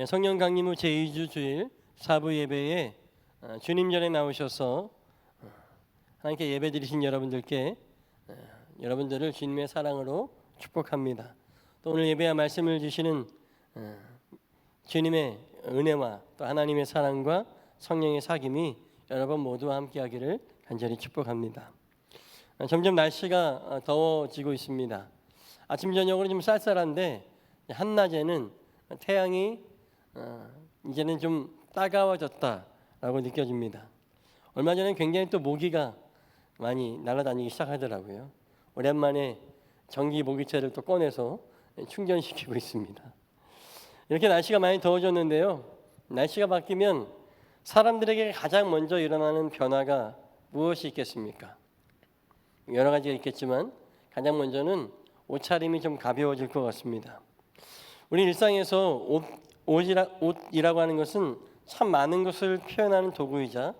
성령 강림 후 제2주 주일 사부 예배에 주님 전에 나오셔서 하나님께 예배드리신 여러분들께 여러분들을 주님의 사랑으로 축복합니다. 또 오늘 예배와 말씀을 주시는 주님의 은혜와 또 하나님의 사랑과 성령의 사귐이 여러분 모두와 함께하기를 간절히 축복합니다. 점점 날씨가 더워지고 있습니다. 아침 저녁으로 좀 쌀쌀한데 한낮에는 태양이 이제는 좀 따가워졌다라고 느껴집니다. 얼마 전에 굉장히 또 모기가 많이 날아다니기 시작하더라고요. 오랜만에 전기 모기채를 또 꺼내서 충전시키고 있습니다. 이렇게 날씨가 많이 더워졌는데요. 날씨가 바뀌면 사람들에게 가장 먼저 일어나는 변화가 무엇이 있겠습니까? 여러 가지가 있겠지만 가장 먼저는 옷차림이 좀 가벼워질 것 같습니다. 우리 일상에서 옷이라고 하는 것은 참 많은 것을 표현하는 도구이자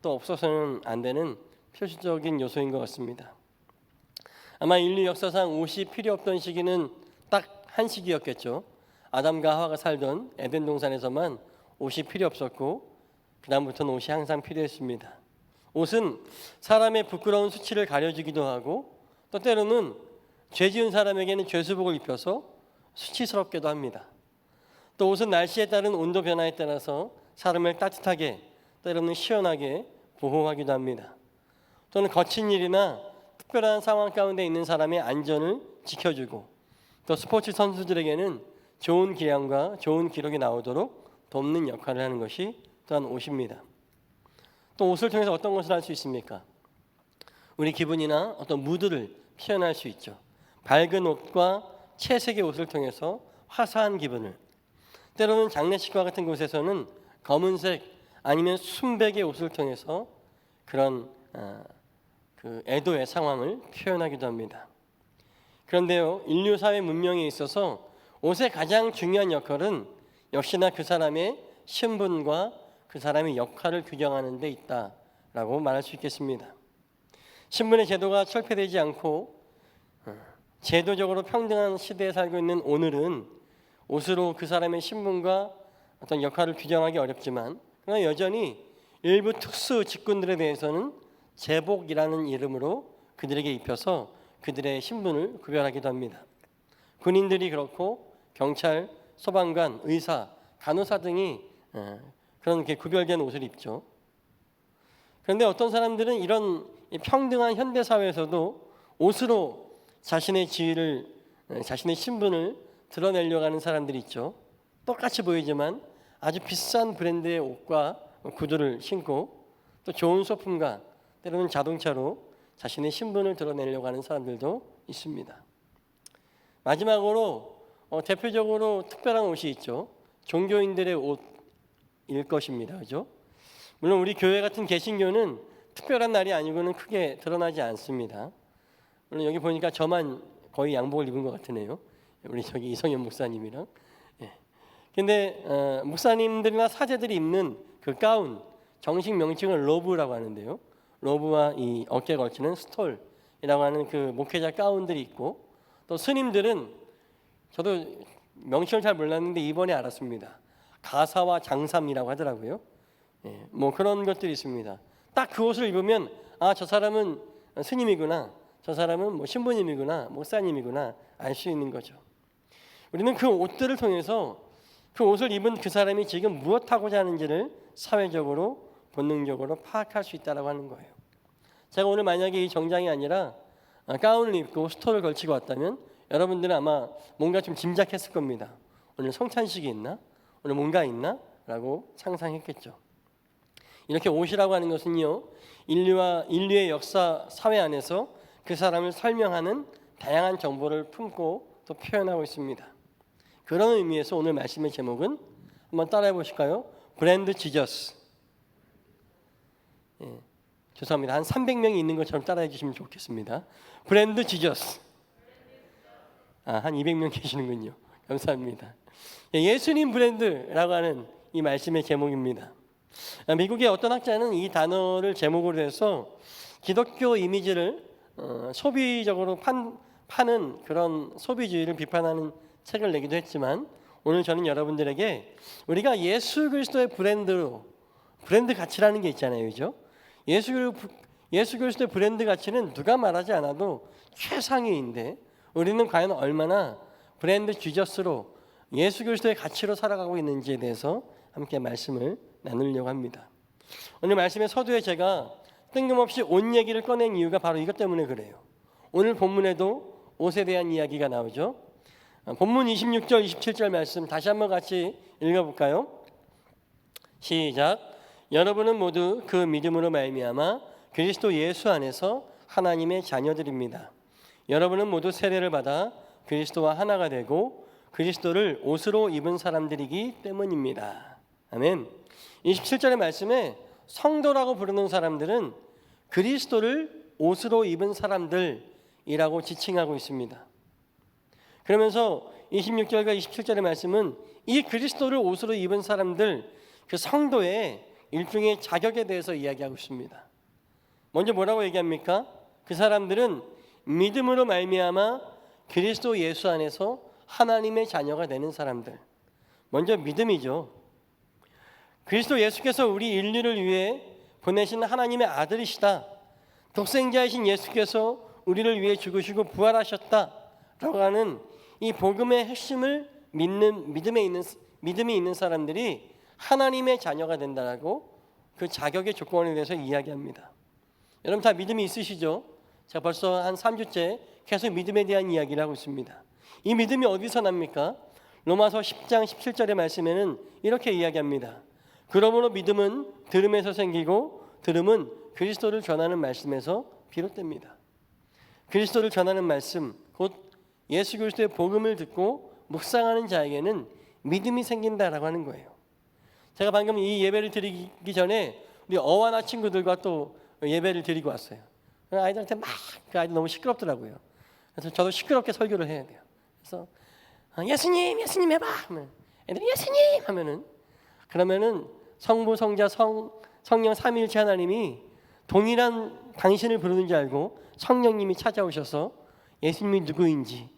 또 없어서는 안 되는 필수적인 요소인 것 같습니다. 아마 인류 역사상 옷이 필요 없던 시기는 딱 한 시기였겠죠. 아담과 하와가 살던 에덴 동산에서만 옷이 필요 없었고 그 다음부터는 옷이 항상 필요했습니다. 옷은 사람의 부끄러운 수치를 가려주기도 하고 또 때로는 죄 지은 사람에게는 죄수복을 입혀서 수치스럽게도 합니다. 또 옷은 날씨에 따른 온도 변화에 따라서 사람을 따뜻하게 때로는 시원하게 보호하기도 합니다. 또는 거친 일이나 특별한 상황 가운데 있는 사람의 안전을 지켜주고 또 스포츠 선수들에게는 좋은 기량과 좋은 기록이 나오도록 돕는 역할을 하는 것이 또한 옷입니다. 또 옷을 통해서 어떤 것을 할 수 있습니까? 우리 기분이나 어떤 무드를 표현할 수 있죠. 밝은 옷과 채색의 옷을 통해서 화사한 기분을, 때로는 장례식과 같은 곳에서는 검은색 아니면 순백의 옷을 통해서 그런 그 애도의 상황을 표현하기도 합니다. 그런데요, 인류 사회 문명에 있어서 옷의 가장 중요한 역할은 역시나 그 사람의 신분과 그 사람의 역할을 규정하는 데 있다라고 말할 수 있겠습니다. 신분의 제도가 철폐되지 않고 제도적으로 평등한 시대에 살고 있는 오늘은 옷으로 그 사람의 신분과 어떤 역할을 규정하기 어렵지만 그러나 여전히 일부 특수 직군들에 대해서는 제복이라는 이름으로 그들에게 입혀서 그들의 신분을 구별하기도 합니다. 군인들이 그렇고 경찰, 소방관, 의사, 간호사 등이 그런 구별된 옷을 입죠. 그런데 어떤 사람들은 이런 평등한 현대 사회에서도 옷으로 자신의 지위를, 자신의 신분을 드러내려고 하는 사람들이 있죠. 똑같이 보이지만 아주 비싼 브랜드의 옷과 구두를 신고 또 좋은 소품과 때로는 자동차로 자신의 신분을 드러내려고 하는 사람들도 있습니다. 마지막으로 대표적으로 특별한 옷이 있죠. 종교인들의 옷일 것입니다. 그죠? 물론 우리 교회 같은 개신교는 특별한 날이 아니고는 크게 드러나지 않습니다. 물론 여기 보니까 저만 거의 양복을 입은 것 같으네요. 우리 저기 이성현 목사님이랑. 근데 목사님들이나 사제들이 입는 그 가운, 정식 명칭은 로브라고 하는데요. 로브와 이 어깨에 걸치는 스톨이라고 하는 그 목회자 가운들이 있고 또 스님들은 저도 명칭을 잘 몰랐는데 이번에 알았습니다. 가사와 장삼이라고 하더라고요. 뭐 그런 것들이 있습니다. 딱 그 옷을 입으면 아, 저 사람은 스님이구나, 저 사람은 뭐 신부님이구나, 목사님이구나 알 수 있는 거죠. 우리는 그 옷들을 통해서 그 옷을 입은 그 사람이 지금 무엇하고자 하는지를 사회적으로 본능적으로 파악할 수 있다고 하는 거예요. 제가 오늘 만약에 이 정장이 아니라 가운을 입고 스톨을 걸치고 왔다면 여러분들은 아마 뭔가 좀 짐작했을 겁니다. 오늘 성찬식이 있나? 오늘 뭔가 있나? 라고 상상했겠죠. 이렇게 옷이라고 하는 것은요, 인류의 역사 사회 안에서 그 사람을 설명하는 다양한 정보를 품고 또 표현하고 있습니다. 그런 의미에서 오늘 말씀의 제목은 한번 따라해 보실까요? 브랜드 지저스. 죄송합니다. 한 300명이 있는 것처럼 따라해 주시면 좋겠습니다. 브랜드 지저스. 한 200명 계시는군요. 감사합니다. 예수님 브랜드라고 하는 이 말씀의 제목입니다. 미국의 어떤 학자는 이 단어를 제목으로 해서 기독교 이미지를 소비적으로 파는 그런 소비주의를 비판하는 책을 내기도 했지만 오늘 저는 여러분들에게 우리가 예수 그리스도의 브랜드 가치라는 게 있잖아요, 그죠? 예수 그리스도의 브랜드 가치는 누가 말하지 않아도 최상위인데 우리는 과연 얼마나 브랜드 지저스로 예수 그리스도의 가치로 살아가고 있는지에 대해서 함께 말씀을 나누려고 합니다. 오늘 말씀의 서두에 제가 뜬금없이 옷 얘기를 꺼낸 이유가 바로 이것 때문에 그래요. 오늘 본문에도 옷에 대한 이야기가 나오죠. 본문 26절 27절 말씀 다시 한번 같이 읽어볼까요? 시작. 여러분은 모두 그 믿음으로 말미암아 그리스도 예수 안에서 하나님의 자녀들입니다. 여러분은 모두 세례를 받아 그리스도와 하나가 되고 그리스도를 옷으로 입은 사람들이기 때문입니다. 아멘. 27절의 말씀에 성도라고 부르는 사람들은 그리스도를 옷으로 입은 사람들이라고 지칭하고 있습니다. 그러면서 26절과 27절의 말씀은 이 그리스도를 옷으로 입은 사람들, 그 성도의 일종의 자격에 대해서 이야기하고 있습니다. 먼저 뭐라고 얘기합니까? 그 사람들은 믿음으로 말미암아 그리스도 예수 안에서 하나님의 자녀가 되는 사람들. 먼저 믿음이죠. 그리스도 예수께서 우리 인류를 위해 보내신 하나님의 아들이시다. 독생자이신 예수께서 우리를 위해 죽으시고 부활하셨다라고 하는 이 복음의 핵심을 믿는 믿음이 있는 사람들이 하나님의 자녀가 된다라고 그 자격의 조건에 대해서 이야기합니다. 여러분 다 믿음이 있으시죠? 제가 벌써 한 3주째 계속 믿음에 대한 이야기를 하고 있습니다. 이 믿음이 어디서 납니까? 로마서 10장 17절의 말씀에는 이렇게 이야기합니다. 그러므로 믿음은 들음에서 생기고 들음은 그리스도를 전하는 말씀에서 비롯됩니다. 그리스도를 전하는 말씀, 곧 예수 그리스도의 복음을 듣고 묵상하는 자에게는 믿음이 생긴다라고 하는 거예요. 제가 방금 이 예배를 드리기 전에 우리 어와나 친구들과 또 예배를 드리고 왔어요. 아이들한테 그 아이들 너무 시끄럽더라고요. 그래서 저도 시끄럽게 설교를 해야 돼요. 그래서 예수님 해봐 하면 애들이 예수님 하면은 그러면은 성부 성자 성령 삼위일체 하나님이 동일한 당신을 부르는 줄 알고 성령님이 찾아오셔서 예수님이 누구인지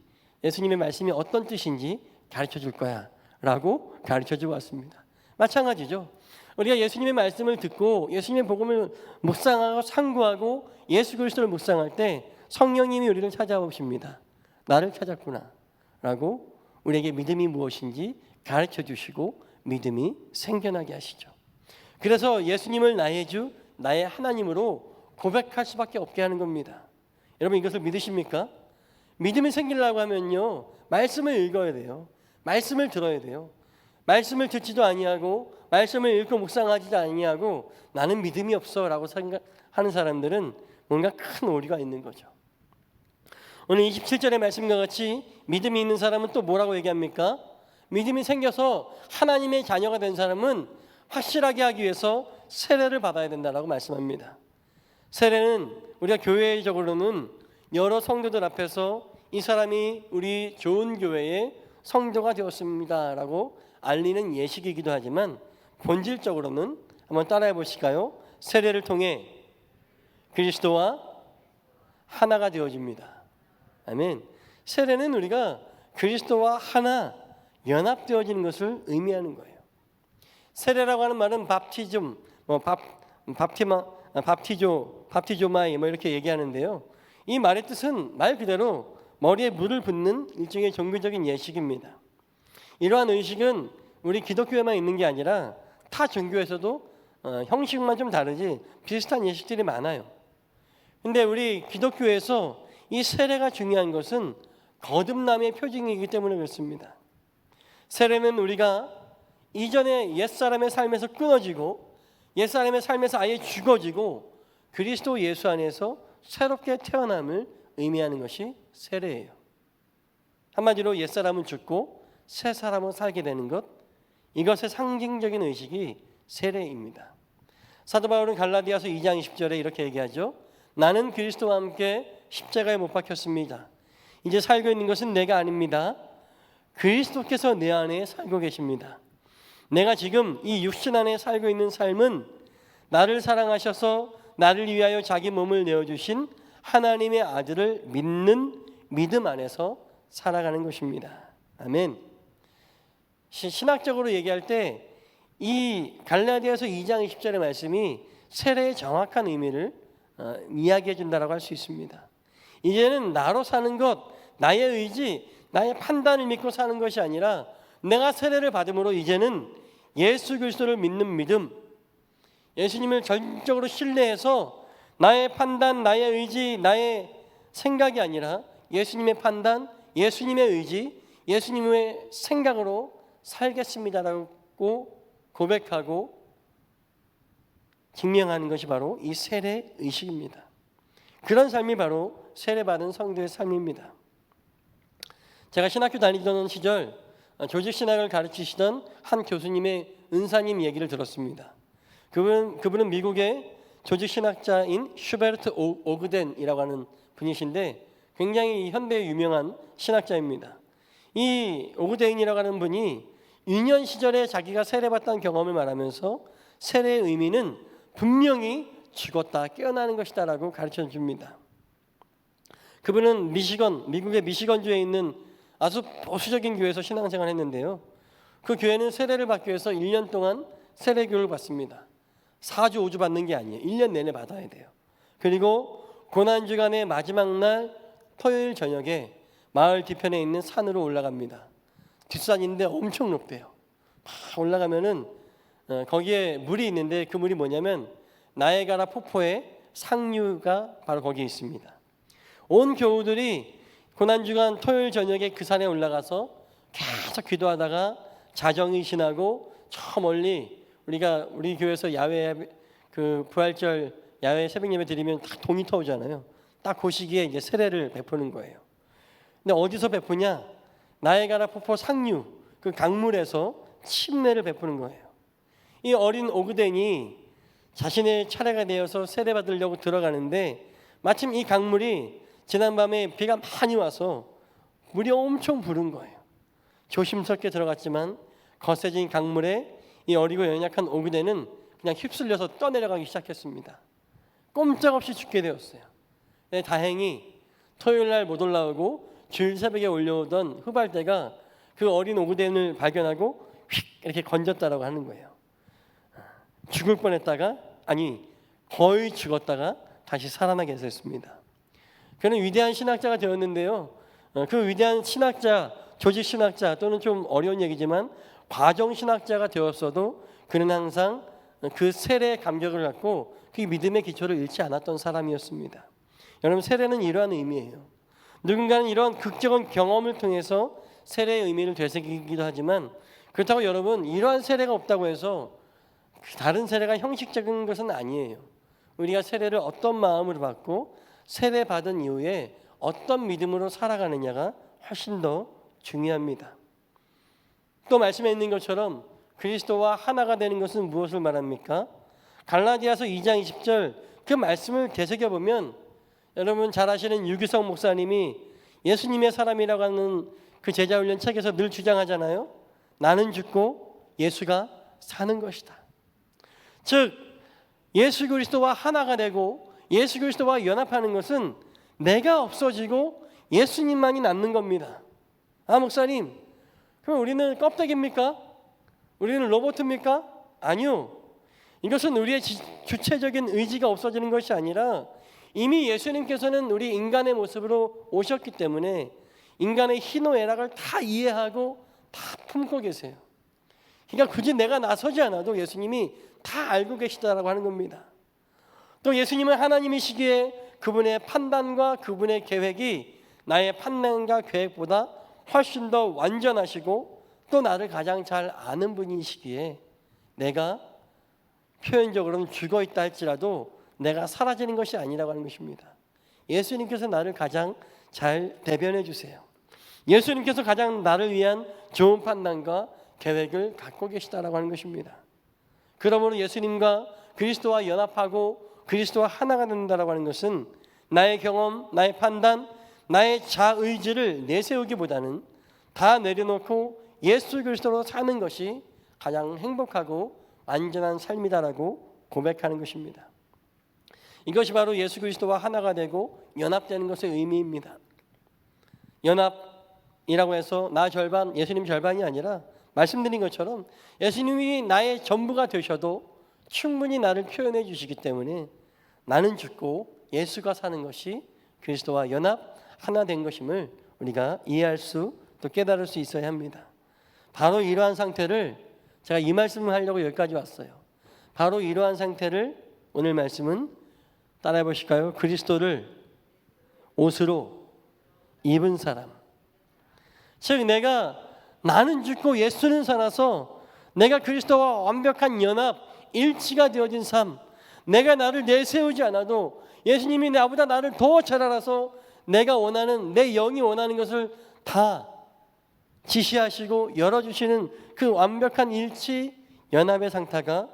예수님의 말씀이 어떤 뜻인지 가르쳐 줄 거야 라고 가르쳐 주고 왔습니다. 마찬가지죠. 우리가 예수님의 말씀을 듣고 예수님의 복음을 묵상하고 상고하고 예수 그리스도를 묵상할 때 성령님이 우리를 찾아오십니다. 나를 찾았구나 라고 우리에게 믿음이 무엇인지 가르쳐 주시고 믿음이 생겨나게 하시죠. 그래서 예수님을 나의 주, 나의 하나님으로 고백할 수밖에 없게 하는 겁니다. 여러분 이것을 믿으십니까? 믿음이 생기려고 하면요 말씀을 읽어야 돼요. 말씀을 들어야 돼요. 말씀을 듣지도 아니하고 말씀을 읽고 묵상하지도 아니하고 나는 믿음이 없어라고 생각하는 사람들은 뭔가 큰 오류가 있는 거죠. 오늘 27절의 말씀과 같이 믿음이 있는 사람은 또 뭐라고 얘기합니까? 믿음이 생겨서 하나님의 자녀가 된 사람은 확실하게 하기 위해서 세례를 받아야 된다라고 말씀합니다. 세례는 우리가 교회적으로는 여러 성도들 앞에서 이 사람이 우리 좋은 교회의 성도가 되었습니다라고 알리는 예식이기도 하지만 본질적으로는 한번 따라해 보실까요? 세례를 통해 그리스도와 하나가 되어집니다. 아멘. 세례는 우리가 그리스도와 하나 연합되어지는 것을 의미하는 거예요. 세례라고 하는 말은 밥티즘, 밥티조마이 이렇게 얘기하는데요. 이 말의 뜻은 말 그대로 머리에 물을 붓는 일종의 종교적인 예식입니다. 이러한 의식은 우리 기독교에만 있는 게 아니라 타 종교에서도 형식만 좀 다르지 비슷한 예식들이 많아요. 근데 우리 기독교에서 이 세례가 중요한 것은 거듭남의 표징이기 때문에 그렇습니다. 세례는 우리가 이전에 옛사람의 삶에서 끊어지고 옛사람의 삶에서 아예 죽어지고 그리스도 예수 안에서 새롭게 태어남을 의미하는 것이 세례예요. 한마디로 옛사람은 죽고 새 사람은 살게 되는 것, 이것의 상징적인 의식이 세례입니다. 사도 바울은 갈라디아서 2장 20절에 이렇게 얘기하죠. 나는 그리스도와 함께 십자가에 못 박혔습니다. 이제 살고 있는 것은 내가 아닙니다. 그리스도께서 내 안에 살고 계십니다. 내가 지금 이 육신 안에 살고 있는 삶은 나를 사랑하셔서 나를 위하여 자기 몸을 내어주신 하나님의 아들을 믿는 믿음 안에서 살아가는 것입니다. 아멘. 신학적으로 얘기할 때 이 갈라디아서 2장 20절의 말씀이 세례의 정확한 의미를 이야기해 준다라고 할 수 있습니다. 이제는 나로 사는 것, 나의 의지, 나의 판단을 믿고 사는 것이 아니라 내가 세례를 받음으로 이제는 예수 그리스도를 믿는 믿음, 예수님을 전적으로 신뢰해서 나의 판단, 나의 의지, 나의 생각이 아니라 예수님의 판단, 예수님의 의지, 예수님의 생각으로 살겠습니다라고 고백하고 증명하는 것이 바로 이 세례 의식입니다. 그런 삶이 바로 세례받은 성도의 삶입니다. 제가 신학교 다니던 시절 조직 신학을 가르치시던 한 교수님의 은사님 얘기를 들었습니다. 그분은 미국의 조직 신학자인 슈베르트 오그덴이라고 하는 분이신데 굉장히 현대의 유명한 신학자입니다. 이 오그덴이라고 하는 분이 유년 시절에 자기가 세례받던 경험을 말하면서 세례의 의미는 분명히 죽었다 깨어나는 것이다라고 가르쳐 줍니다. 그분은 미국의 미시건주에 있는 아주 보수적인 교회에서 신앙생활을 했는데요. 그 교회는 세례를 받기 위해서 1년 동안 세례 교육을 받습니다. 4주 5주 받는 게 아니에요. 1년 내내 받아야 돼요. 그리고 고난주간의 마지막 날 토요일 저녁에 마을 뒤편에 있는 산으로 올라갑니다. 뒷산인데 엄청 높대요. 막 올라가면은 거기에 물이 있는데 그 물이 뭐냐면 나이아가라 폭포의 상류가 바로 거기에 있습니다. 온 교우들이 고난주간 토요일 저녁에 그 산에 올라가서 계속 기도하다가 자정의신하고 저 멀리 우리 교회에서 야외 그 부활절 야외 새벽예배 드리면 딱 동이 터오잖아요. 딱 그 시기에 이제 세례를 베푸는 거예요. 근데 어디서 베푸냐? 나이아가라 폭포 상류 그 강물에서 침례를 베푸는 거예요. 이 어린 오그덴이 자신의 차례가 되어서 세례 받으려고 들어가는데 마침 이 강물이 지난밤에 비가 많이 와서 물이 엄청 부른 거예요. 조심스럽게 들어갔지만 거세진 강물에 이 어리고 연약한 오그덴은 그냥 휩쓸려서 떠내려가기 시작했습니다. 꼼짝없이 죽게 되었어요. 네, 다행히 토요일 날 못 올라오고 주일 새벽에 올려오던 흡알대가 그 어린 오그덴을 발견하고 휙 이렇게 건졌다라고 하는 거예요. 죽을 뻔했다가 거의 죽었다가 다시 살아나게 됐습니다. 그는 위대한 신학자가 되었는데요. 그 위대한 신학자, 조직 신학자 또는 좀 어려운 얘기지만 과정 신학자가 되었어도 그는 항상 그 세례의 감격을 갖고 그 믿음의 기초를 잃지 않았던 사람이었습니다. 여러분, 세례는 이러한 의미예요. 누군가는 이런 극적인 경험을 통해서 세례의 의미를 되새기기도 하지만 그렇다고 여러분 이러한 세례가 없다고 해서 다른 세례가 형식적인 것은 아니에요. 우리가 세례를 어떤 마음으로 받고 세례 받은 이후에 어떤 믿음으로 살아가느냐가 훨씬 더 중요합니다. 또 말씀에 있는 것처럼 그리스도와 하나가 되는 것은 무엇을 말합니까? 갈라디아서 2장 20절 그 말씀을 되새겨보면 여러분 잘 아시는 유기성 목사님이 예수님의 사람이라고 하는 그 제자훈련 책에서 늘 주장하잖아요. 나는 죽고 예수가 사는 것이다. 즉 예수 그리스도와 하나가 되고 예수 그리스도와 연합하는 것은 내가 없어지고 예수님만이 남는 겁니다. 아 목사님, 그럼 우리는 껍데기입니까? 우리는 로봇입니까? 아니요. 이것은 우리의 주체적인 의지가 없어지는 것이 아니라 이미 예수님께서는 우리 인간의 모습으로 오셨기 때문에 인간의 희노애락을 다 이해하고 다 품고 계세요. 그러니까 굳이 내가 나서지 않아도 예수님이 다 알고 계시다라고 하는 겁니다. 또 예수님은 하나님이시기에 그분의 판단과 그분의 계획이 나의 판단과 계획보다 훨씬 더 완전하시고 또 나를 가장 잘 아는 분이시기에 내가 표현적으로는 죽어 있다 할지라도 내가 사라지는 것이 아니라고 하는 것입니다. 예수님께서 나를 가장 잘 대변해 주세요. 예수님께서 가장 나를 위한 좋은 판단과 계획을 갖고 계시다라고 하는 것입니다. 그러므로 예수님과 그리스도와 연합하고 그리스도와 하나가 된다라고 하는 것은 나의 경험, 나의 판단, 나의 자의지를 내세우기보다는 다 내려놓고 예수 그리스도로 사는 것이 가장 행복하고 안전한 삶이다라고 고백하는 것입니다. 이것이 바로 예수 그리스도와 하나가 되고 연합되는 것의 의미입니다. 연합이라고 해서 나 절반, 예수님 절반이 아니라 말씀드린 것처럼 예수님이 나의 전부가 되셔도 충분히 나를 표현해 주시기 때문에 나는 죽고 예수가 사는 것이 그리스도와 연합 하나 된 것임을 우리가 이해할 수 또 깨달을 수 있어야 합니다. 바로 이러한 상태를 제가 이 말씀을 하려고 여기까지 왔어요. 바로 이러한 상태를 오늘 말씀은 따라해 보실까요? 그리스도를 옷으로 입은 사람. 즉 나는 죽고 예수는 살아서 내가 그리스도와 완벽한 연합, 일치가 되어진 삶, 내가 나를 내세우지 않아도 예수님이 나보다 나를 더 잘 알아서 내가 원하는, 내 영이 원하는 것을 다 지시하시고 열어주시는 그 완벽한 일치, 연합의 상태가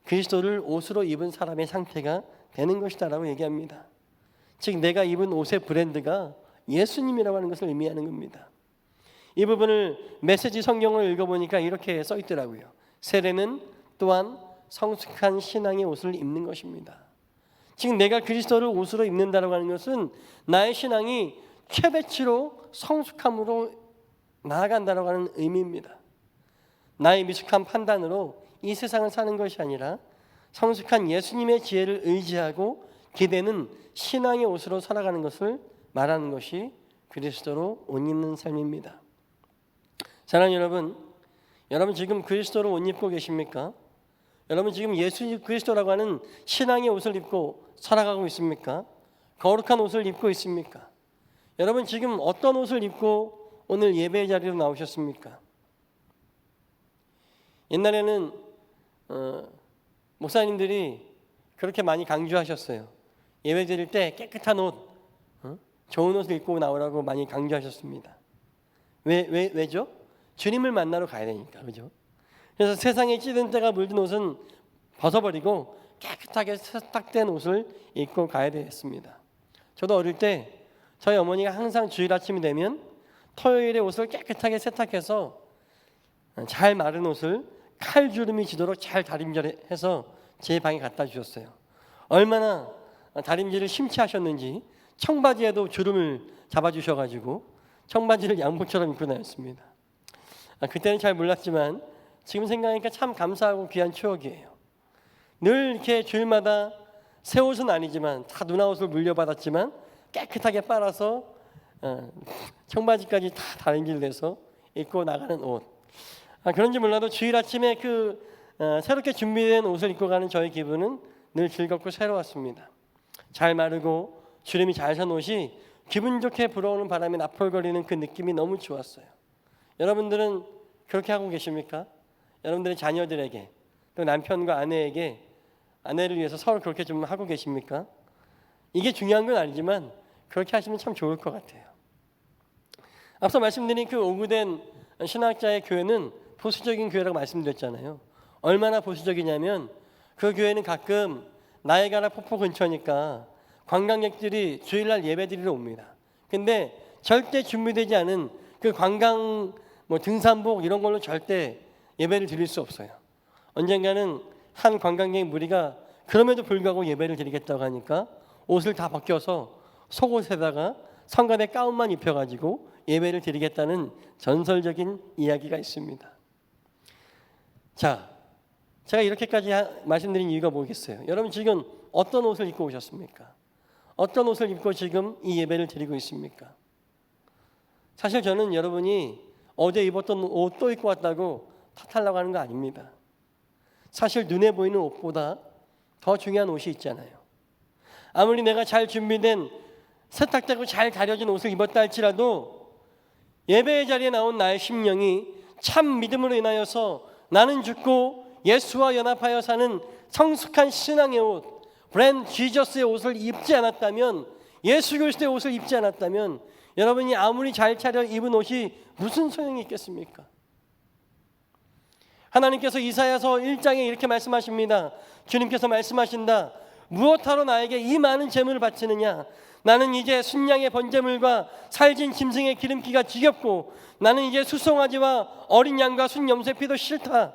그리스도를 옷으로 입은 사람의 상태가 되는 것이다라고 얘기합니다. 즉 내가 입은 옷의 브랜드가 예수님이라고 하는 것을 의미하는 겁니다. 이 부분을 메시지 성경을 읽어보니까 이렇게 써 있더라고요. 세례는 또한 성숙한 신앙의 옷을 입는 것입니다. 즉 내가 그리스도를 옷으로 입는다라고 하는 것은 나의 신앙이 최대치로 성숙함으로 나아간다라고 하는 의미입니다. 나의 미숙한 판단으로 이 세상을 사는 것이 아니라 성숙한 예수님의 지혜를 의지하고 기대는 신앙의 옷으로 살아가는 것을 말하는 것이 그리스도로 옷 입는 삶입니다. 사랑하는 여러분 지금 그리스도로 옷 입고 계십니까? 여러분 지금 예수 그리스도라고 하는 신앙의 옷을 입고 살아가고 있습니까? 거룩한 옷을 입고 있습니까? 여러분 지금 어떤 옷을 입고 오늘 예배의 자리로 나오셨습니까? 옛날에는 목사님들이 그렇게 많이 강조하셨어요. 예배 드릴 때 깨끗한 옷, 좋은 옷을 입고 나오라고 많이 강조하셨습니다. 왜죠? 주님을 만나러 가야 되니까, 그죠? 그래서 세상에 찌든 때가 물든 옷은 벗어버리고 깨끗하게 세탁된 옷을 입고 가야 되겠습니다. 저도 어릴 때 저희 어머니가 항상 주일 아침이 되면 토요일에 옷을 깨끗하게 세탁해서 잘 마른 옷을 칼주름이 지도록 잘 다림질해서 제 방에 갖다 주셨어요. 얼마나 다림질을 심취하셨는지 청바지에도 주름을 잡아주셔가지고 청바지를 양복처럼 입고 다녔습니다. 그때는 잘 몰랐지만 지금 생각하니까 참 감사하고 귀한 추억이에요. 늘 이렇게 주일마다 새 옷은 아니지만 다 누나 옷을 물려받았지만 깨끗하게 빨아서 청바지까지 다 다림질돼서 입고 나가는 옷. 그런지 몰라도 주일 아침에 새롭게 준비된 옷을 입고 가는 저의 기분은 늘 즐겁고 새로웠습니다. 잘 마르고 주름이 잘 선 옷이 기분 좋게 불어오는 바람에 나풀거리는 그 느낌이 너무 좋았어요. 여러분들은 그렇게 하고 계십니까? 여러분들의 자녀들에게 또 남편과 아내를 위해서 서로 그렇게 좀 하고 계십니까? 이게 중요한 건 아니지만 그렇게 하시면 참 좋을 것 같아요. 앞서 말씀드린 그 오구된 신학자의 교회는 보수적인 교회라고 말씀드렸잖아요. 얼마나 보수적이냐면 그 교회는 가끔 나이가라 폭포 근처니까 관광객들이 주일날 예배드리러 옵니다. 근데 절대 준비되지 않은 그 관광 등산복 이런 걸로 절대 예배를 드릴 수 없어요. 언젠가는 한 관광객 무리가 그럼에도 불구하고 예배를 드리겠다고 하니까 옷을 다 벗겨서 속옷에다가 성가대 가운만 입혀가지고 예배를 드리겠다는 전설적인 이야기가 있습니다. 자, 제가 이렇게까지 말씀드린 이유가 뭐겠어요? 여러분 지금 어떤 옷을 입고 오셨습니까? 어떤 옷을 입고 지금 이 예배를 드리고 있습니까? 사실 저는 여러분이 어제 입었던 옷 또 입고 왔다고 탓하려고 하는 거 아닙니다. 사실 눈에 보이는 옷보다 더 중요한 옷이 있잖아요. 아무리 내가 잘 준비된 세탁되고 잘 다려진 옷을 입었다 할지라도 예배의 자리에 나온 나의 심령이 참 믿음으로 인하여서 나는 죽고 예수와 연합하여 사는 성숙한 신앙의 옷, 브랜드 지저스의 옷을 입지 않았다면, 예수 그리스도의 옷을 입지 않았다면 여러분이 아무리 잘 차려 입은 옷이 무슨 소용이 있겠습니까? 하나님께서 이사야서 1장에 이렇게 말씀하십니다. 주님께서 말씀하신다. 무엇하러 나에게 이 많은 재물을 바치느냐? 나는 이제 순양의 번제물과 살진 짐승의 기름기가 지겹고 나는 이제 수송아지와 어린 양과 순염소의 피도 싫다.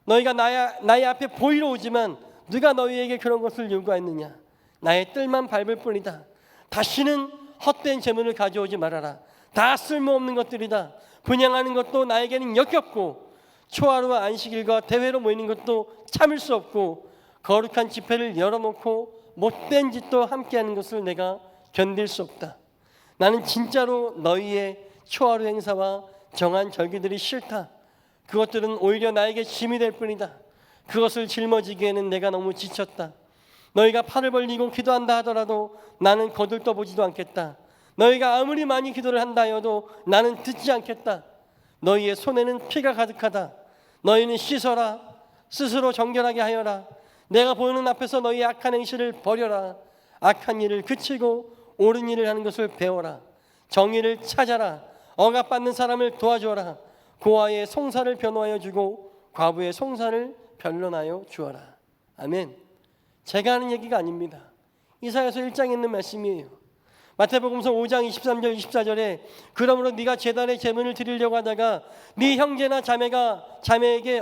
너희가 나의 앞에 보이러 오지만 누가 너희에게 그런 것을 요구했느냐? 나의 뜰만 밟을 뿐이다. 다시는 헛된 재물을 가져오지 말아라. 다 쓸모없는 것들이다. 분양하는 것도 나에게는 역겹고 초하루와 안식일과 대회로 모이는 것도 참을 수 없고 거룩한 집회를 열어놓고 못된 짓도 함께하는 것을 내가 견딜 수 없다. 나는 진짜로 너희의 초하루 행사와 정한 절기들이 싫다. 그것들은 오히려 나에게 짐이 될 뿐이다. 그것을 짊어지기에는 내가 너무 지쳤다. 너희가 팔을 벌리고 기도한다 하더라도 나는 거들떠보지도 않겠다. 너희가 아무리 많이 기도를 한다 하여도 나는 듣지 않겠다. 너희의 손에는 피가 가득하다. 너희는 씻어라. 스스로 정결하게 하여라. 내가 보는 앞에서 너희의 악한 행실을 버려라. 악한 일을 그치고 옳은 일을 하는 것을 배워라. 정의를 찾아라. 억압받는 사람을 도와주어라. 고아의 송사를 변호하여 주고 과부의 송사를 변론하여 주어라. 아멘. 제가 하는 얘기가 아닙니다. 이사야서 1장에 있는 말씀이에요. 마태복음서 5장 23절 24절에 그러므로 네가 제단에 제물을 드리려고 하다가 네 형제나 자매에게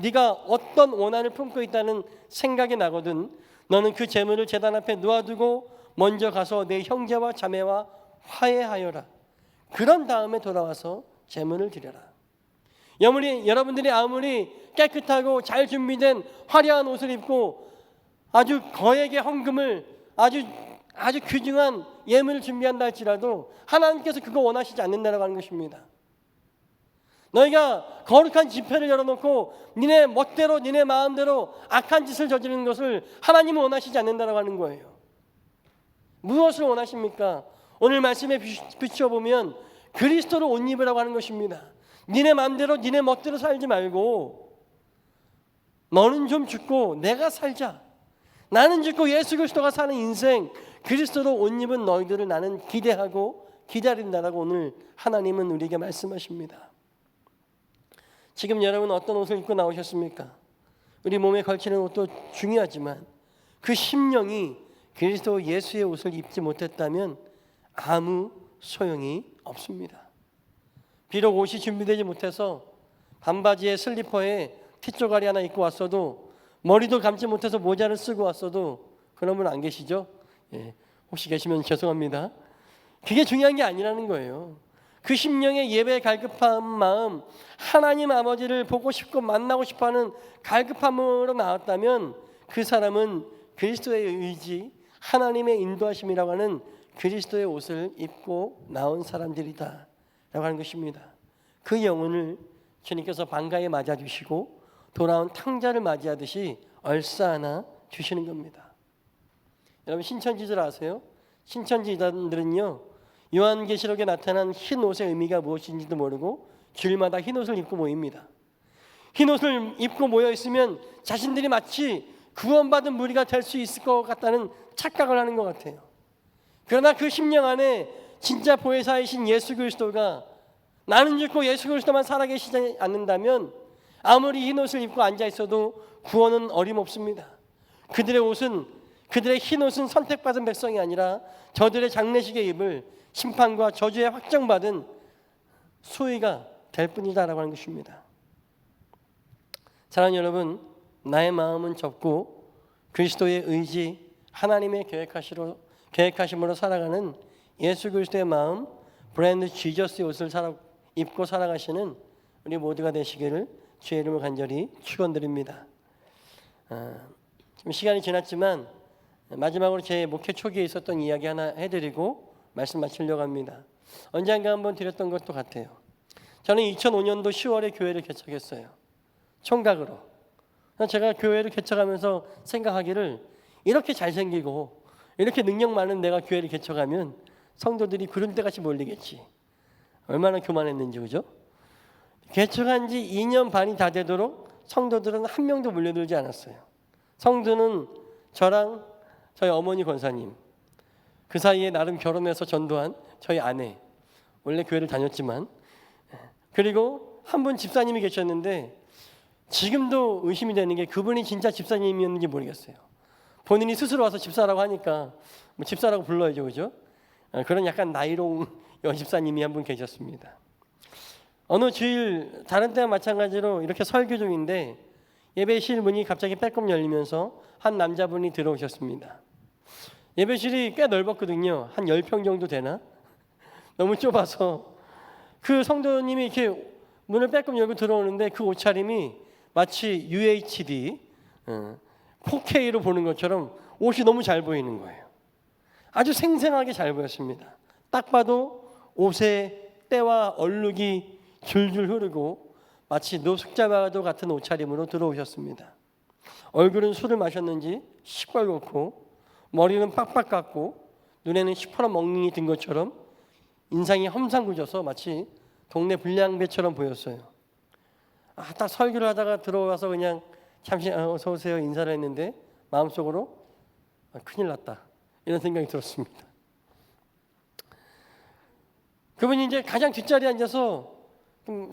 네가 어떤 원한을 품고 있다는 생각이 나거든 너는 그 제물을 제단 앞에 놓아두고 먼저 가서 내 형제와 자매와 화해하여라. 그런 다음에 돌아와서 제물을 드려라. 여러분들이 아무리 깨끗하고 잘 준비된 화려한 옷을 입고 아주 거액의 헌금을 아주 귀중한 예물을 준비한다 할지라도 하나님께서 그거 원하시지 않는다라고 하는 것입니다. 너희가 거룩한 집회를 열어놓고 니네 멋대로 니네 마음대로 악한 짓을 저지르는 것을 하나님은 원하시지 않는다라고 하는 거예요. 무엇을 원하십니까? 오늘 말씀에 비추어보면 그리스도를 옷 입으라고 하는 것입니다. 니네 마음대로 니네 멋대로 살지 말고 너는 좀 죽고 내가 살자. 나는 죽고 예수 그리스도가 사는 인생, 그리스도로 옷 입은 너희들을 나는 기대하고 기다린다라고 오늘 하나님은 우리에게 말씀하십니다. 지금 여러분 어떤 옷을 입고 나오셨습니까? 우리 몸에 걸치는 옷도 중요하지만 그 심령이 그리스도 예수의 옷을 입지 못했다면 아무 소용이 없습니다. 비록 옷이 준비되지 못해서 반바지에 슬리퍼에 티조가리 하나 입고 왔어도 머리도 감지 못해서 모자를 쓰고 왔어도 그런 분 안 계시죠? 예, 혹시 계시면 죄송합니다. 그게 중요한 게 아니라는 거예요. 그 심령의 예배에 갈급한 마음, 하나님 아버지를 보고 싶고 만나고 싶어하는 갈급함으로 나왔다면 그 사람은 그리스도의 의지, 하나님의 인도하심이라고 하는 그리스도의 옷을 입고 나온 사람들이다 라고 하는 것입니다. 그 영혼을 주님께서 반가에 맞아주시고 돌아온 탕자를 맞이하듯이 얼싸안아 주시는 겁니다. 여러분 신천지들 아세요? 신천지자들은요 요한계시록에 나타난 흰 옷의 의미가 무엇인지도 모르고 주일마다 흰 옷을 입고 모입니다. 흰 옷을 입고 모여 있으면 자신들이 마치 구원받은 무리가 될 수 있을 것 같다는 착각을 하는 것 같아요. 그러나 그 심령 안에 진짜 보혜사이신 예수 그리스도가 나는 죽고 예수 그리스도만 살아계시지 않는다면 아무리 흰 옷을 입고 앉아 있어도 구원은 어림없습니다. 그들의 흰 옷은 선택받은 백성이 아니라 저들의 장례식에 입을 심판과 저주에 확정받은 수위가 될 뿐이다라고 하는 것입니다. 사랑하는 여러분, 나의 마음은 접고 그리스도의 의지, 하나님의 계획하심으로 살아가는 예수 그리스도의 마음, 브랜드 지저스의 옷을 입고 살아가시는 우리 모두가 되시기를 주의 이름으로 간절히 축원드립니다. 좀 시간이 지났지만 마지막으로 제 목회 초기에 있었던 이야기 하나 해드리고 말씀 마치려고 합니다. 언젠가 한번 드렸던 것도 같아요. 저는 2005년도 10월에 교회를 개척했어요. 총각으로. 제가 교회를 개척하면서 생각하기를 이렇게 잘생기고 이렇게 능력 많은 내가 교회를 개척하면 성도들이 구름대같이 몰리겠지. 얼마나 교만했는지 그죠? 개척한 지 2년 반이 다 되도록 성도들은 한 명도 몰려들지 않았어요. 성도는 저랑 저희 어머니 권사님, 그 사이에 나름 결혼해서 전도한 저희 아내, 원래 교회를 다녔지만, 그리고 한 분 집사님이 계셨는데 지금도 의심이 되는 게 그분이 진짜 집사님이었는지 모르겠어요. 본인이 스스로 와서 집사라고 하니까 뭐 집사라고 불러야죠, 그죠? 그런 약간 나이롱 여집사님이 한 분 계셨습니다. 어느 주일 다른 때와 마찬가지로 이렇게 설교 중인데 예배실 문이 갑자기 빼꼼 열리면서 한 남자분이 들어오셨습니다. 예배실이 꽤 넓었거든요. 한 10평 정도 되나? 너무 좁아서 그 성도님이 이렇게 문을 빼꼼 열고 들어오는데 그 옷차림이 마치 UHD 4K로 보는 것처럼 옷이 너무 잘 보이는 거예요. 아주 생생하게 잘 보였습니다. 딱 봐도 옷에 때와 얼룩이 줄줄 흐르고 마치 노숙자와도 같은 옷차림으로 들어오셨습니다. 얼굴은 술을 마셨는지 시뻘겋고 머리는 빡빡 깎고 눈에는 시퍼런 멍이 든 것처럼 인상이 험상궂어서 마치 동네 불량배처럼 보였어요. 딱 설교를 하다가 들어와서 그냥 잠시 어서 오세요 인사를 했는데 마음속으로 큰일 났다 이런 생각이 들었습니다. 그분이 이제 가장 뒷자리에 앉아서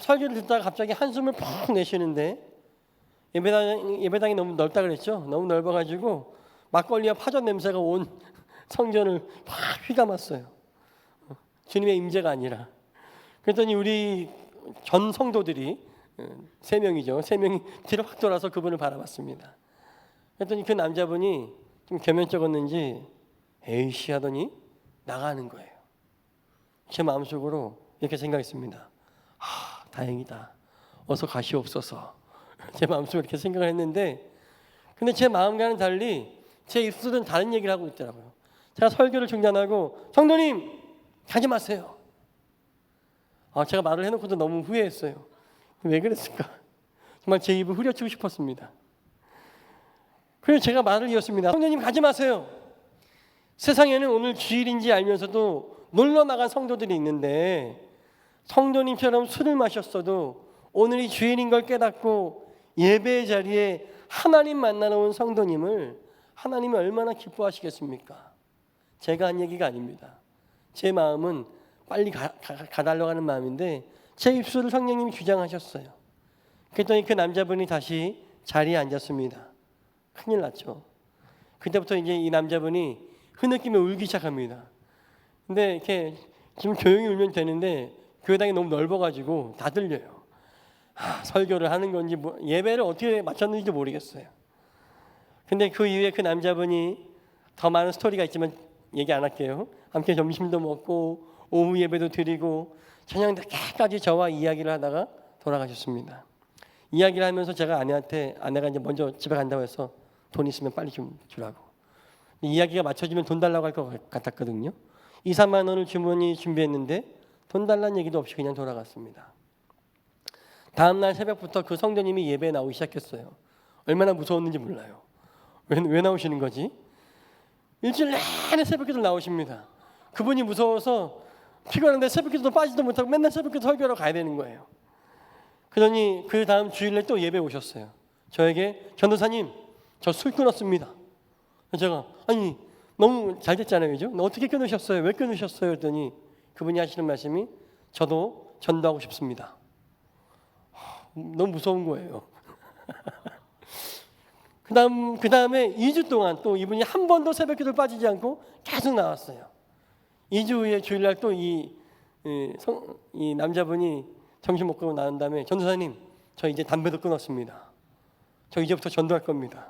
설교를 듣다가 갑자기 한숨을 푹 내쉬는데 예배당이 너무 넓다 그랬죠. 너무 넓어가지고 막걸리와 파전 냄새가 온 성전을 확 휘감았어요. 주님의 임재가 아니라. 그랬더니 우리 전 성도들이 3명이죠. 3명이 뒤로 확 돌아서 그분을 바라봤습니다. 그랬더니 그 남자분이 좀 겸연쩍었는지 에이씨 하더니 나가는 거예요. 제 마음속으로 이렇게 생각했습니다. 다행이다. 어서 가시옵소서. 제 마음속으로 이렇게 생각을 했는데 근데 제 마음과는 달리 제 입술은 다른 얘기를 하고 있더라고요. 제가 설교를 중단하고 성도님 가지 마세요. 제가 말을 해놓고도 너무 후회했어요. 왜 그랬을까? 정말 제 입을 후려치고 싶었습니다. 그래서 제가 말을 이었습니다. 성도님 가지 마세요. 세상에는 오늘 주일인지 알면서도 놀러 나간 성도들이 있는데 성도님처럼 술을 마셨어도 오늘이 주일인 걸 깨닫고 예배의 자리에 하나님 만나러 온 성도님을 하나님이 얼마나 기뻐하시겠습니까? 제가 한 얘기가 아닙니다. 제 마음은 빨리 가달라고 하는 마음인데 제 입술을 성령님이 주장하셨어요. 그랬더니 그 남자분이 다시 자리에 앉았습니다. 큰일 났죠. 그때부터 이제 이 남자분이 흐느끼며 울기 시작합니다. 근데 이렇게 지금 조용히 울면 되는데 교회당이 너무 넓어가지고 다 들려요. 설교를 하는 건지 예배를 어떻게 마쳤는지 모르겠어요. 근데 그 이후에 그 남자분이 더 많은 스토리가 있지만 얘기 안 할게요. 함께 점심도 먹고 오후 예배도 드리고 저녁 늦게까지 저와 이야기를 하다가 돌아가셨습니다. 이야기를 하면서 제가 아내가 이제 먼저 집에 간다고 해서 돈 있으면 빨리 좀 주라고. 이야기가 맞춰지면 돈 달라고 할 것 같았거든요. 2, 3만 원을 주머니 준비했는데 돈 달라는 얘기도 없이 그냥 돌아갔습니다. 다음 날 새벽부터 그 성도님이 예배에 나오기 시작했어요. 얼마나 무서웠는지 몰라요. 왜 나오시는 거지? 일주일 내내 새벽기도 나오십니다. 그분이 무서워서 피곤한데 새벽기도 빠지도 못하고 맨날 새벽기도 설교하러 가야 되는 거예요. 그러더니 그 다음 주일에 또 예배 오셨어요. 저에게 전도사님 저 술 끊었습니다. 제가 아니 너무 잘 됐잖아요. 그죠? 어떻게 끊으셨어요? 왜 끊으셨어요? 그랬더니 그분이 하시는 말씀이 저도 전도하고 싶습니다. 너무 무서운 거예요. 그 다음에 2주 동안 또 이분이 한 번도 새벽기도를 빠지지 않고 계속 나왔어요. 2주 후에 주일날 또 이 남자분이 점심 먹고 나온 다음에 전도사님 저 이제 담배도 끊었습니다. 저 이제부터 전도할 겁니다.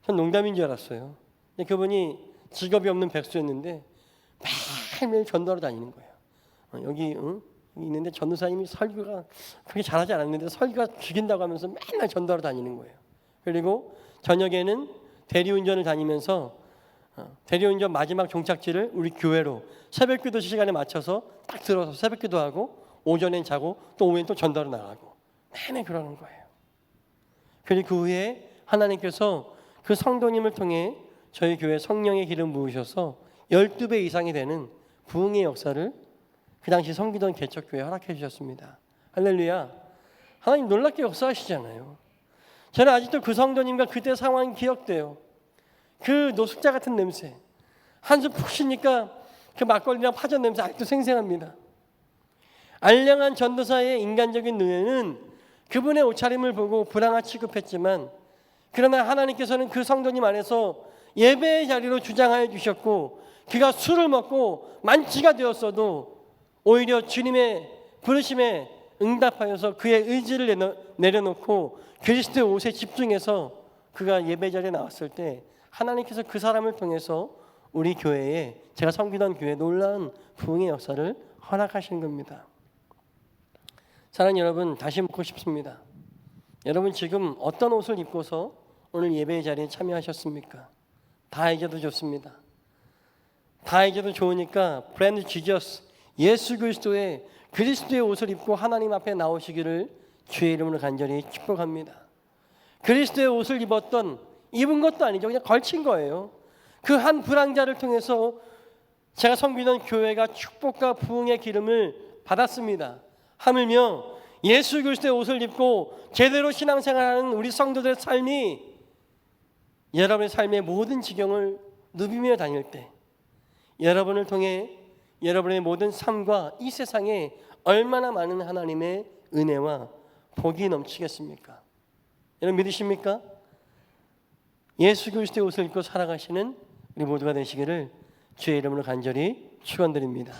전 농담인 줄 알았어요. 근데 그분이 직업이 없는 백수였는데 매일매일 전도하러 다니는 거예요. 여기 있는데 전도사님이 설교가 그렇게 잘하지 않았는데 설교가 죽인다고 하면서 맨날 전도하러 다니는 거예요. 그리고 저녁에는 대리운전을 다니면서 대리운전 마지막 종착지를 우리 교회로 새벽기도 시간에 맞춰서 딱 들어서 새벽기도 하고 오전엔 자고 또 오후엔 또 전도하러 나가고 매일 그러는 거예요. 그리고 그 후에 하나님께서 그 성도님을 통해 저희 교회 성령의 기름 부으셔서 12배 이상이 되는 부흥의 역사를 그 당시 섬기던 개척교회에 허락해 주셨습니다. 할렐루야. 하나님 놀랍게 역사하시잖아요. 저는 아직도 그 성도님과 그때 상황이 기억돼요. 그 노숙자 같은 냄새, 한숨 푹 쉬니까 그 막걸리랑 파전 냄새 아직도 생생합니다. 알량한 전도사의 인간적인 눈에는 그분의 옷차림을 보고 불황아 취급했지만 그러나 하나님께서는 그 성도님 안에서 예배의 자리로 주장하여 주셨고 그가 술을 먹고 만취가 되었어도 오히려 주님의 부르심에 응답하여서 그의 의지를 내려놓고 그리스도의 옷에 집중해서 그가 예배 자리에 나왔을 때 하나님께서 그 사람을 통해서 우리 교회에 제가 섬기던 교회에 놀라운 부흥의 역사를 허락하신 겁니다. 사랑하는 여러분, 다시 묻고 싶습니다. 여러분 지금 어떤 옷을 입고서 오늘 예배의 자리에 참여하셨습니까? 다 잊어도 좋습니다. 다 잊어도 좋으니까 브랜드 지저스, 예수 그리스도의 옷을 입고 하나님 앞에 나오시기를 주의 이름으로 간절히 축복합니다. 그리스도의 옷을 입은 것도 아니죠. 그냥 걸친 거예요. 그 한 불황자를 통해서 제가 섬기던 교회가 축복과 부흥의 기름을 받았습니다. 하물며 예수 그리스도의 옷을 입고 제대로 신앙생활하는 우리 성도들의 삶이 여러분의 삶의 모든 지경을 누비며 다닐 때 여러분을 통해 여러분의 모든 삶과 이 세상에 얼마나 많은 하나님의 은혜와 복이 넘치겠습니까? 여러분 믿으십니까? 예수 그리스도의 옷을 입고 살아가시는 우리 모두가 되시기를 주의 이름으로 간절히 축원드립니다.